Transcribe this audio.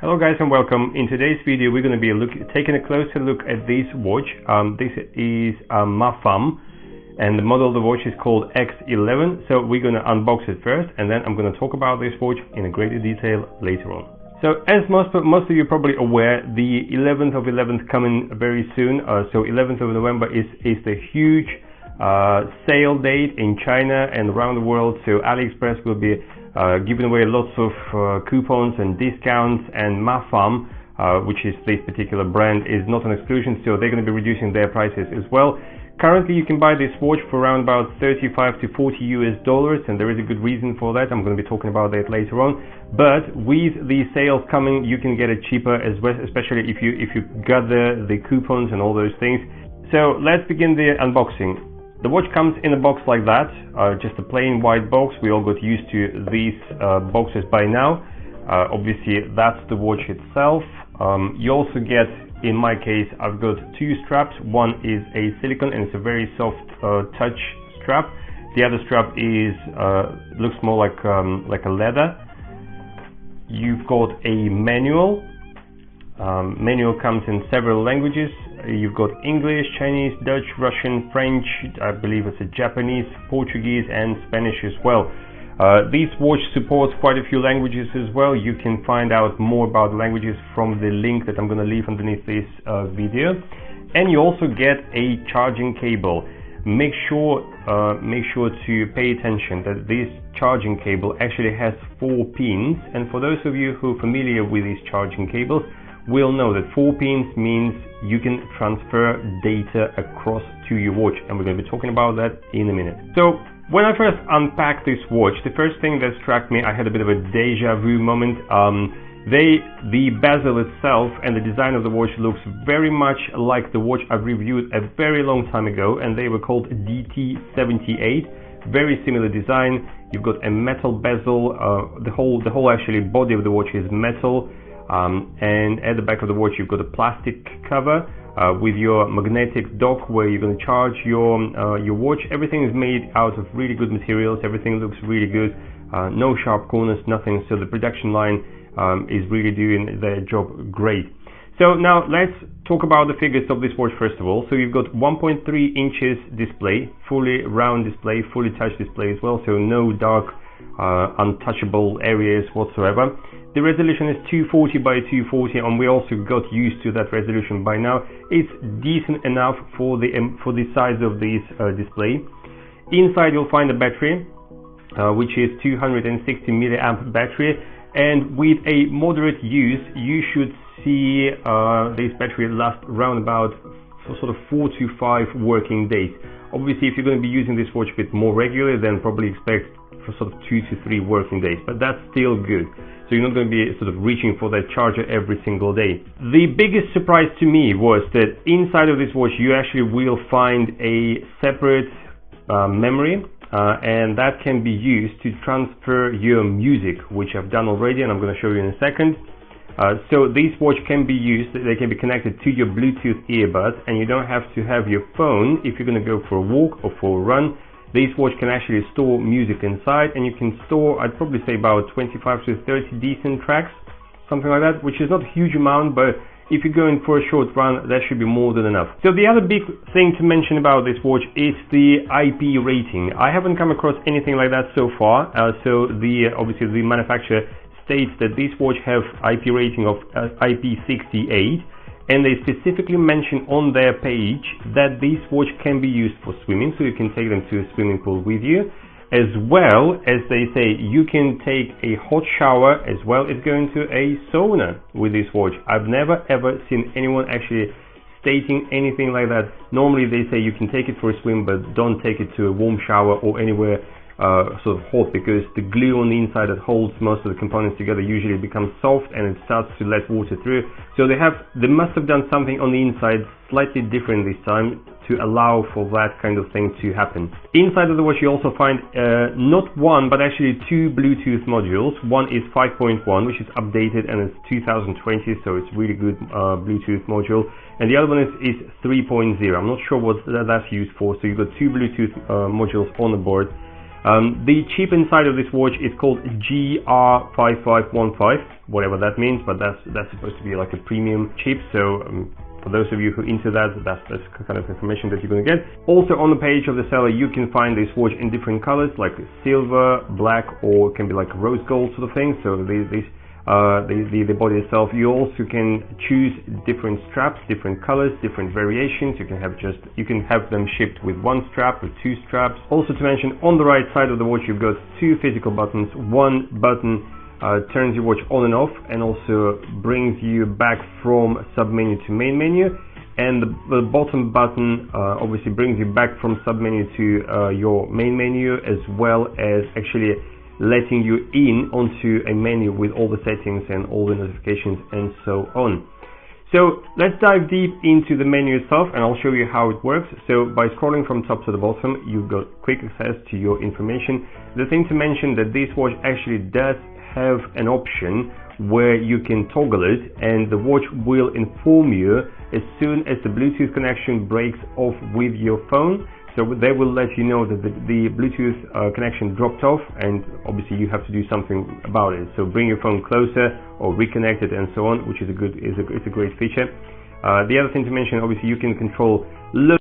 Hello guys and welcome. In today's video we're going to be taking a closer look at this watch. This is a mafam and the model of the watch is called x11. So we're going to unbox it first and then I'm going to talk about this watch in greater detail later on. So as most of you are probably aware, the 11th of 11th coming very soon. So 11th of November is the huge sale date in China and around the world. So AliExpress will be giving away lots of coupons and discounts, and mafam, which is this particular brand, is not an exclusion, so they're going to be reducing their prices as well. Currently you can buy this watch for around about $35 to $40 US, and there is a good reason for that. I'm going to be talking about that later on. But with the sales coming, you can get it cheaper as well, especially if you gather the coupons and all those things. So let's begin the unboxing. The watch comes in a box like that, just a plain white box. We all got used to these boxes by now. Obviously that's the watch itself. You also get, in my case, I've got two straps. One is a silicone and it's a very soft touch strap. The other strap is looks more like a leather. You've got a manual. Manual comes in several languages. You've got English, Chinese, Dutch, Russian, French, I believe it's a Japanese, Portuguese and Spanish as well. This watch supports quite a few languages as well. You can find out more about the languages from the link that I'm going to leave underneath this video. And you also get a charging cable. Make sure to pay attention that this charging cable actually has 4 pins, and for those of you who are familiar with these charging cables will know that 4 pins means you can transfer data across to your watch, and we're going to be talking about that in a minute. So when I first unpacked this watch, the first thing that struck me, I had a bit of a deja vu moment. The bezel itself and the design of the watch looks very much like the watch I've reviewed a very long time ago, and they were called DT78. Very similar design. You've got a metal bezel. The whole actually body of the watch is metal. And at the back of the watch you've got a plastic cover with your magnetic dock where you're going to charge your watch. Everything is made out of really good materials. Everything looks really good. No sharp corners, nothing. So the production line is really doing their job great. So now let's talk about the figures of this watch first of all. So you've got 1.3 inches display, fully round display, fully touch display as well. So no dark untouchable areas whatsoever. The resolution is 240 by 240, and we also got used to that resolution by now. It's decent enough for the size of this display. Inside you'll find a battery, which is 260 milliamp battery, and with a moderate use you should see this battery last around about sort of 4 to 5 working days. Obviously if you're going to be using this watch a bit more regularly, then probably expect for sort of 2 to 3 working days, but that's still good. So you're not going to be sort of reaching for that charger every single day. The biggest surprise to me was that inside of this watch you actually will find a separate memory, and that can be used to transfer your music, which I've done already and I'm going to show you in a second. So this watch can be used, they can be connected to your Bluetooth earbuds, and you don't have to have your phone if you're going to go for a walk or for a run. This watch can actually store music inside, and you can store, I'd probably say about 25 to 30 decent tracks, something like that, which is not a huge amount, but if you're going for a short run, that should be more than enough. So the other big thing to mention about this watch is the IP rating. I haven't come across anything like that so far. So obviously the manufacturer states that this watch have IP rating of IP68. And they specifically mention on their page that this watch can be used for swimming, so you can take them to a swimming pool with you, as well as they say you can take a hot shower as well as going to a sauna with this watch. I've never ever seen anyone actually stating anything like that. Normally they say you can take it for a swim, but don't take it to a warm shower or anywhere sort of hot, because the glue on the inside that holds most of the components together usually becomes soft and it starts to let water through. So they must have done something on the inside slightly different this time to allow for that kind of thing to happen. Inside of the watch you also find not one but actually 2 Bluetooth modules. One is 5.1, which is updated and it's 2020, so it's really good Bluetooth module, and the other one is 3.0. I'm not sure what that's used for. So you've got 2 Bluetooth modules on the board. The chip inside of this watch is called GR5515, whatever that means, but that's supposed to be like a premium chip. So for those of you who are into that, that's kind of information that you're going to get. Also on the page of the seller, you can find this watch in different colors, like silver, black, or it can be like rose gold sort of thing. So the body itself, you also can choose different straps, different colors, different variations. You can have them shipped with one strap or two straps. Also to mention, on the right side of the watch you've got two physical buttons. One button turns your watch on and off, and also brings you back from sub-menu to main menu, and the bottom button obviously brings you back from sub-menu to your main menu, as well as actually letting you in onto a menu with all the settings and all the notifications and so on. So let's dive deep into the menu itself, and I'll show you how it works. So by scrolling from top to the bottom, you've got quick access to your information. The thing to mention that this watch actually does have an option where you can toggle it, and the watch will inform you as soon as the Bluetooth connection breaks off with your phone. So they will let you know that the Bluetooth connection dropped off, and obviously you have to do something about it. So bring your phone closer or reconnect it and so on, which is a great feature. The other thing to mention, obviously you can control loads